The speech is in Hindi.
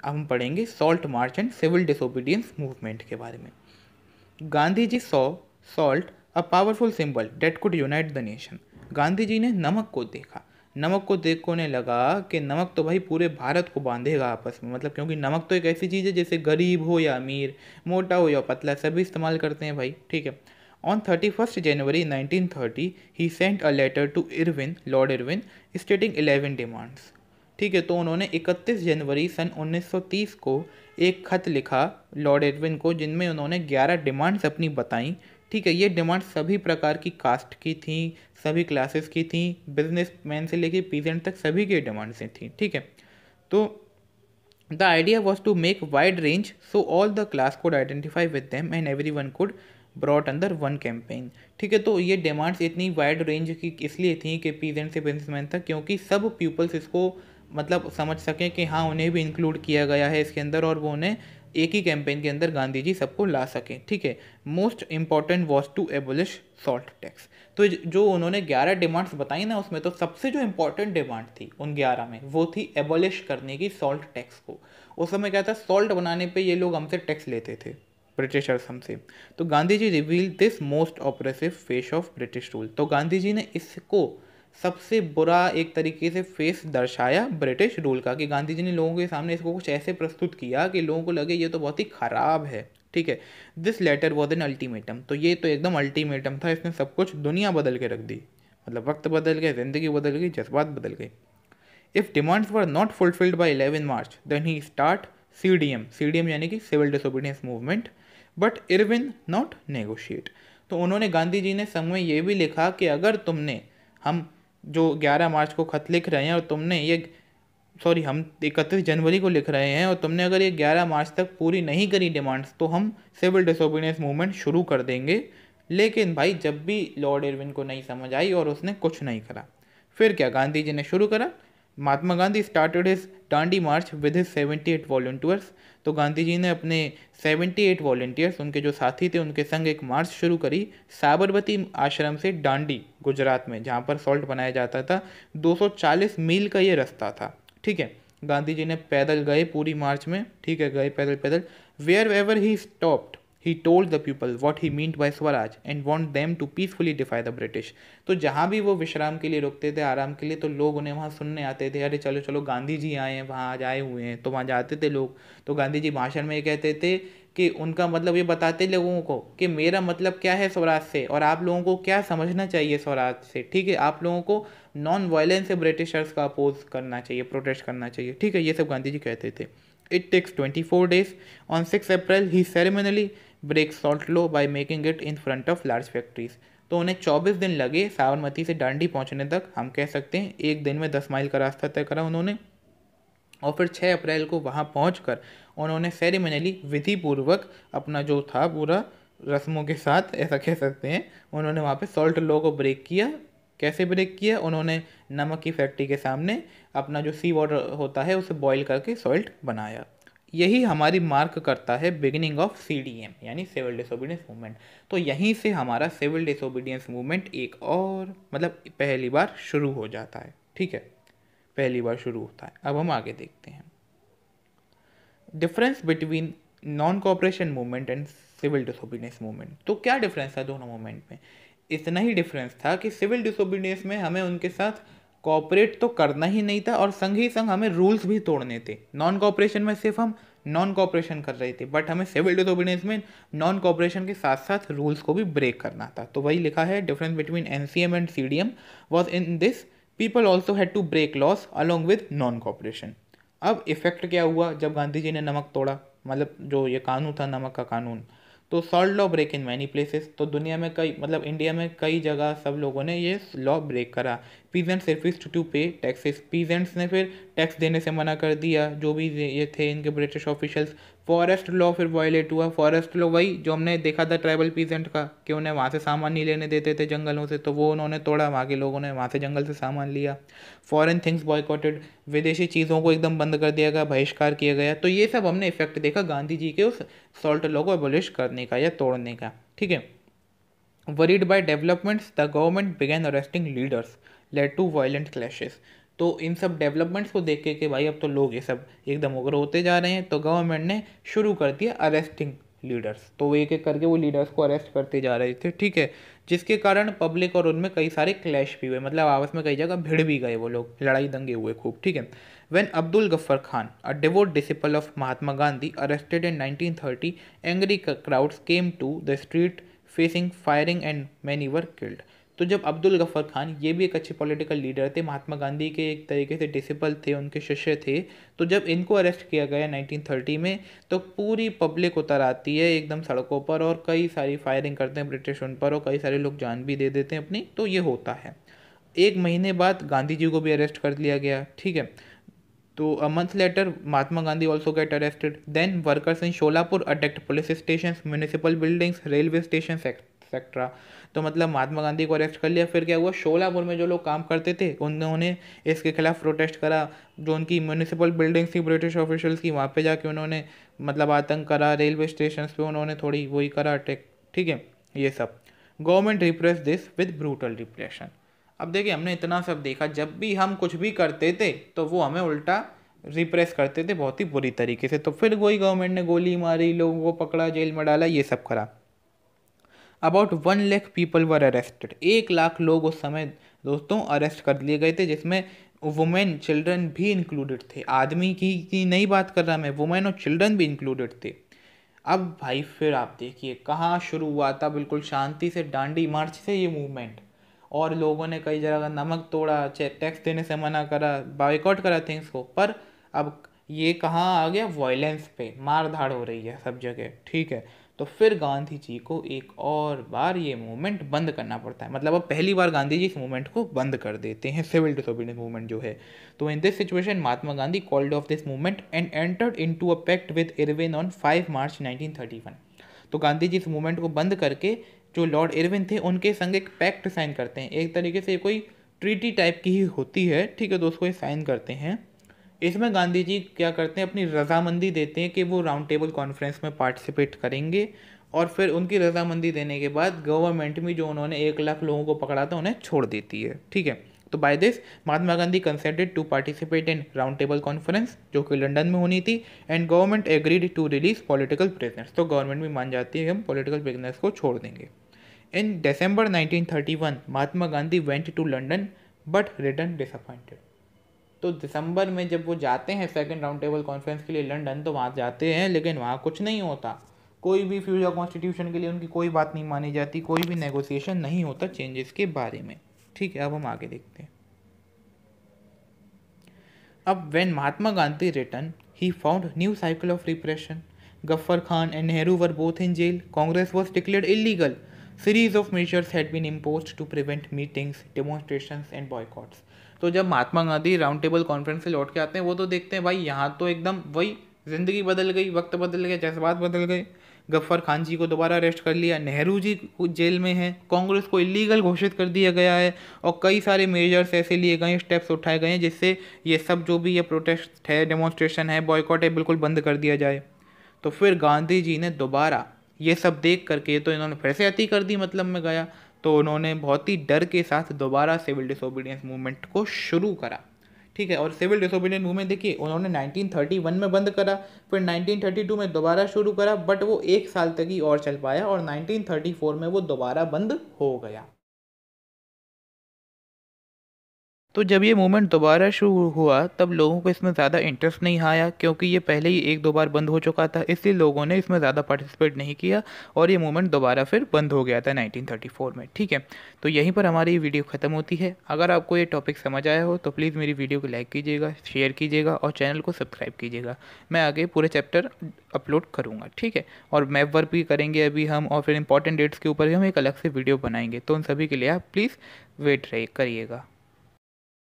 अब हम पढ़ेंगे salt march and civil disobedience movement के बारे में। Gandhi ji saw salt a powerful symbol that could unite the nation. Gandhi ji ने नमक को देखा, नमक को देख को उन्हें लगा कि नमक तो भाई पूरे भारत को बांधेगा आपस में, मतलब क्योंकि नमक तो एक ऐसी चीज़ है जैसे गरीब हो या अमीर, मोटा हो या पतला, सभी इस्तेमाल करते हैं भाई, ठीक है। On 31 January 1930 he sent a letter to Irwin, Lord Irwin, stating 11 demands. ठीक है, तो उन्होंने 31 जनवरी सन 1930 को एक खत लिखा लॉर्ड इरविन को, जिनमें उन्होंने 11 डिमांड्स अपनी बताई। ठीक है, ये डिमांड्स सभी प्रकार की कास्ट की थी, सभी क्लासेस की थी, बिजनेसमैन से लेके पीजेंट तक सभी की डिमांड्स थी। ठीक है, तो the idea was to make wide range so all the class could identify with them and every one could brought under one campaign. ठीक है, तो ये डिमांड्स इतनी वाइड रेंज की इसलिए थी कि पीजेंट से बिजनेसमैन तक, क्योंकि सब पीपल्स इसको मतलब समझ सकें कि हाँ उन्हें भी इंक्लूड किया गया है इसके अंदर, और वो उन्हें एक ही कैंपेन के अंदर गांधी जी सबको ला सकें। ठीक है, most important was to abolish salt tax. तो जो उन्होंने 11 डिमांड्स बताई ना, उसमें तो सबसे जो इंपॉर्टेंट डिमांड थी उन 11 में, वो थी एबोलिश करने की सॉल्ट टैक्स को। उस समय क्या था, सॉल्ट बनाने पे ये लोग हमसे टैक्स लेते थे, ब्रिटिशर्स हमसे। तो Gandhi ji reveal this most oppressive face of British rule. तो गांधी जी ने इसको सबसे बुरा एक तरीके से फेस दर्शाया ब्रिटिश रूल का, कि गांधी जी ने लोगों के सामने इसको कुछ ऐसे प्रस्तुत किया कि लोगों को लगे ये तो बहुत ही खराब है। ठीक है, this letter was an ultimatum. तो ये तो एकदम अल्टीमेटम था, इसने सब कुछ दुनिया बदल के रख दी, मतलब वक्त बदल गए, ज़िंदगी बदल गई, जज्बात बदल गए। If demands were not fulfilled by 11 March then he start CDM, CDM यानी कि civil disobedience movement, but Irwin not negotiate. तो उन्होंने गांधी जी ने संग में ये भी लिखा कि अगर तुमने, हम जो 11 मार्च को खत लिख रहे हैं और तुमने ये, सॉरी हम 31 जनवरी को लिख रहे हैं और तुमने अगर ये 11 मार्च तक पूरी नहीं करी डिमांड्स, तो हम सिविल डिसोबीडियंस मूवमेंट शुरू कर देंगे। लेकिन भाई जब भी लॉर्ड इरविन को नहीं समझ आई और उसने कुछ नहीं करा, फिर क्या गांधी जी ने शुरू करा। Mahatma Gandhi started his Dandi march with his 78 volunteers. तो गांधी जी ने अपने 78 वॉलंटियर्स, उनके जो साथी थे, उनके संग एक मार्च शुरू करी साबरमती आश्रम से डांडी, गुजरात में, जहाँ पर सॉल्ट बनाया जाता था। 240 मील का ये रास्ता था। ठीक है, गांधी जी ने पैदल गए पूरी मार्च में, ठीक है, गए पैदल पैदल। Wherever he stopped he told the people what he meant by swaraj and want them to peacefully defy the British. तो जहाँ भी वो विश्राम के लिए रुकते थे, आराम के लिए, तो लोग उन्हें वहाँ सुनने आते थे। अरे चलो चलो गांधी जी आए हैं, वहाँ आज आए हुए हैं, तो वहाँ जाते थे लोग। तो गांधी जी भाषण में ये कहते थे कि उनका मतलब ये बताते लोगों को कि मेरा मतलब क्या है स्वराज से, और आप लोगों को क्या समझना चाहिए स्वराज से। ठीक है, आप लोगों को नॉन वायलेंस से ब्रिटिशर्स का अपोज करना चाहिए, प्रोटेस्ट करना चाहिए। ठीक है, ये सब गांधी जी कहते थे। It takes 24 days। On 6 April he ceremonially break salt law by making it in front of large factories. तो उन्हें 24 दिन लगे साबरमती से डांडी पहुंचने तक, हम कह सकते हैं एक दिन में 10 माइल का रास्ता तय करा उन्होंने। और फिर 6 अप्रैल को वहाँ पहुंचकर उन्होंने सेरेमनली, विधि पूर्वक, अपना जो था पूरा रस्मों के साथ ऐसा कह सकते हैं, उन्होंने वहाँ पे सॉल्ट लॉ को ब्रेक किया। कैसे ब्रेक किया, उन्होंने नमक की फैक्ट्री के सामने अपना जो सी वाटर होता है उसे बॉईल करके सॉल्ट बनाया। यही हमारी मार्क करता है बिगिनिंग ऑफ CDM यानी सिविल डिसोबीडियंस मूवमेंट। तो यहीं से हमारा सिविल डिसोबीडियंस मूवमेंट एक और मतलब पहली बार शुरू हो जाता है। ठीक है, पहली बार शुरू होता है। अब हम आगे देखते हैं difference between non cooperation movement and civil disobedience movement. तो क्या डिफरेंस था दोनों मूवमेंट में? इतना ही डिफरेंस था कि सिविल डिसोबीडियंस में हमें उनके साथ कोऑपरेट तो करना ही नहीं था, और संग ही संग हमें रूल्स भी तोड़ने थे। नॉन कोऑपरेशन में सिर्फ हम नॉन कोऑपरेशन कर रहे थे, बट हमें सिविल डिसोबीडियंस में नॉन कोऑपरेशन के साथ साथ रूल्स को भी ब्रेक करना था। तो वही लिखा है, difference between NCM and CDM was in this, people also had to break laws along with non cooperation. अब इफेक्ट क्या हुआ जब गांधी जी ने नमक तोड़ा, मतलब जो ये कानून था नमक का कानून, तो salt law break in many places. तो दुनिया में कई, मतलब इंडिया में कई जगह सब लोगों ने ये लॉ ब्रेक करा। पीजेंट्स रिफ्यूज्ड टू पे टैक्सेस, पीजेंट्स ने फिर टैक्स देने से मना कर दिया, जो भी ये थे इनके ब्रिटिश ऑफिशियल्स। फॉरेस्ट लॉ फिर वायलेट हुआ। फॉरेस्ट लॉ वही जो हमने देखा था ट्राइबल पीजेंट का, कि उन्हें वहाँ से सामान नहीं लेने देते थे जंगलों से, तो वो उन्होंने तोड़ा, वहाँ के लोगों ने वहाँ से जंगल से सामान लिया। फॉरेन थिंग्स बॉयकॉटेड, विदेशी चीज़ों को एकदम बंद कर दिया गया, बहिष्कार किया गया। तो ये सब हमने इफेक्ट देखा गांधी जी के उस सॉल्ट लॉ को एबोलिश करने का या तोड़ने का। ठीक है, worried by developments the government began arresting leaders led to violent clashes. तो इन सब डेवलपमेंट्स को देख के कि भाई अब तो लोग ये सब एकदम उग्र होते जा रहे हैं, तो गवर्नमेंट ने शुरू कर दिया अरेस्टिंग लीडर्स। तो वो एक एक करके वो लीडर्स को अरेस्ट करते जा रहे थे, ठीक है, जिसके कारण पब्लिक और उनमें कई सारे क्लैश भी हुए, मतलब आपस में कई जगह भिड़ भी गए वो लोग, लड़ाई दंगे हुए खूब, ठीक है। When Abdul Ghaffar Khan, a devout disciple of Mahatma Gandhi, arrested in 1930, angry crowds came to the street facing firing and many were killed. तो जब अब्दुल गफ्फर खान, ये भी एक अच्छे पॉलिटिकल लीडर थे, महात्मा गांधी के एक तरीके से डिसिपल थे, उनके शिष्य थे, तो जब इनको अरेस्ट किया गया 1930 में, तो पूरी पब्लिक उतर आती है एकदम सड़कों पर और कई सारी फायरिंग करते हैं ब्रिटिश उन पर, और कई सारे लोग जान भी दे देते हैं अपनी, तो ये होता है। एक महीने बाद गांधी जी को भी अरेस्ट कर लिया गया, ठीक है। तो a month later, Mahatma Gandhi also get arrested. Then workers in Sholapur attacked police stations, municipal buildings, railway stations, etc. तो मतलब महात्मा गांधी को अरेस्ट कर लिया, फिर क्या हुआ, शोलापुर में जो लोग काम करते थे उन्होंने इसके खिलाफ प्रोटेस्ट करा। जो उनकी म्यूनिसिपल बिल्डिंग्स थी ब्रिटिश ऑफिशियल्स की, वहाँ पे जाके उन्होंने मतलब आतंक करा, रेलवे स्टेशन पे उन्होंने थोड़ी वही करा अटैक, ठीक है, ये सब। Government repress this with brutal repression. अब देखिए, हमने इतना सब देखा, जब भी हम कुछ भी करते थे तो वो हमें उल्टा रिप्रेस करते थे बहुत ही बुरी तरीके से। तो फिर वही गवर्नमेंट ने गोली मारी, लोगों को पकड़ा, जेल में डाला, ये सब करा। About 1 lakh people were arrested. 1 lakh लोग उस समय दोस्तों अरेस्ट कर लिए गए थे, जिसमें वुमेन चिल्ड्रन भी इंक्लूडेड थे। आदमी की नहीं बात कर रहा मैं, वुमेन और चिल्ड्रन भी इंक्लूडेड थे। अब भाई फिर आप देखिए कहाँ शुरू हुआ था, बिल्कुल शांति से डांडी मार्च से ये मूवमेंट, और लोगों ने कई जगह नमक तोड़ा, टैक्स देने से मना करा, बाइकआउट करा थिंग्स को। पर अब ये कहाँ आ गया, वायलेंस पे मार धाड़ हो रही है सब जगह, ठीक है। तो फिर गांधी जी को एक और बार ये मूवमेंट बंद करना पड़ता है, मतलब अब पहली बार गांधी जी इस मूवमेंट को बंद कर देते हैं, सिविल डिसोबीडियंस मूवमेंट जो है। तो in this situation Mahatma Gandhi called off this movement and entered into a pact with Irwin on 5 March 1931। तो गांधी जी इस मूवमेंट को बंद करके जो लॉर्ड इरविन थे उनके संग एक पैक्ट साइन करते हैं, एक तरीके से कोई ट्रीटी टाइप की ही होती है, ठीक है, तो उसको ये साइन करते हैं। इसमें गांधी जी क्या करते हैं, अपनी रजामंदी देते हैं कि वो राउंड टेबल कॉन्फ्रेंस में पार्टिसिपेट करेंगे, और फिर उनकी रजामंदी देने के बाद गवर्नमेंट में जो उन्होंने 1 लाख लोगों को पकड़ा था उन्हें छोड़ देती है, ठीक है। तो by this Mahatma Gandhi consented to participate in round table conference जो कि लंदन में होनी थी, and government agreed to release political prisoners. तो गवर्नमेंट भी मान जाती है कि हम पॉलिटिकल प्रिजनर्स को छोड़ देंगे। In December 1931 Mahatma Gandhi went to London but return disappointed. तो दिसंबर में जब वो जाते हैं सेकंड राउंड टेबल कॉन्फ्रेंस के लिए लंदन, तो वहाँ जाते हैं लेकिन वहाँ कुछ नहीं होता, कोई भी फ्यूचर कॉन्स्टिट्यूशन के लिए उनकी कोई बात नहीं मानी जाती, कोई भी नेगोशिएशन नहीं होता चेंजेस के बारे में, ठीक है। अब हम आगे देखते हैं। अब when Mahatma Gandhi return he found new cycle of repression. Gaffar Khan and Nehru were both in jail, Congress was declared illegal, series of measures had been imposed to prevent meetings, demonstrations and boycotts. तो जब Mahatma Gandhi round table conference से लौट के आते हैं, वो तो देखते हैं भाई यहाँ तो एकदम वही ज़िंदगी बदल गई, वक्त बदल गया, जज्बात बदल गए। गफ्फर खान जी को दोबारा अरेस्ट कर लिया, नेहरू जी जेल में हैं, कांग्रेस को इलीगल घोषित कर दिया गया है, और कई सारे मेजर्स ऐसे लिए गए, स्टेप्स उठाए गए हैं जिससे ये सब जो भी ये प्रोटेस्ट है, डेमोन्स्ट्रेशन है, बॉयकॉट है, बिल्कुल बंद कर दिया जाए। तो फिर गांधी जी ने दोबारा ये सब देख करके, तो इन्होंने फिर से अति कर दी, मतलब में गया, तो उन्होंने बहुत ही डर के साथ दोबारा सिविल डिसोबीडियंस मूवमेंट को शुरू करा, ठीक है। और सिविल डिसोबीडियंस मूवमेंट देखिए उन्होंने 1931 में बंद करा, फिर 1932 में दोबारा शुरू करा, बट वो 1 साल तक ही और चल पाया, और 1934 में वो दोबारा बंद हो गया। तो जब ये मूवमेंट दोबारा शुरू हुआ तब लोगों को इसमें ज़्यादा इंटरेस्ट नहीं आया, क्योंकि ये पहले ही 1-2 बार बंद हो चुका था, इसलिए लोगों ने इसमें ज़्यादा पार्टिसिपेट नहीं किया, और ये मूवमेंट दोबारा फिर बंद हो गया था 1934 में, ठीक है। तो यहीं पर हमारी वीडियो ख़त्म होती है। अगर आपको ये टॉपिक समझ आया हो तो प्लीज़ मेरी वीडियो को लाइक कीजिएगा, शेयर कीजिएगा, और चैनल को सब्सक्राइब कीजिएगा। मैं आगे पूरे चैप्टर अपलोड करूँगा, ठीक है। और मैप वर्क भी करेंगे अभी हम, और फिर इंपॉर्टेंट डेट्स के ऊपर भी हम एक अलग से वीडियो बनाएंगे, तो उन सभी के लिए आप प्लीज़ वेट करिएगा।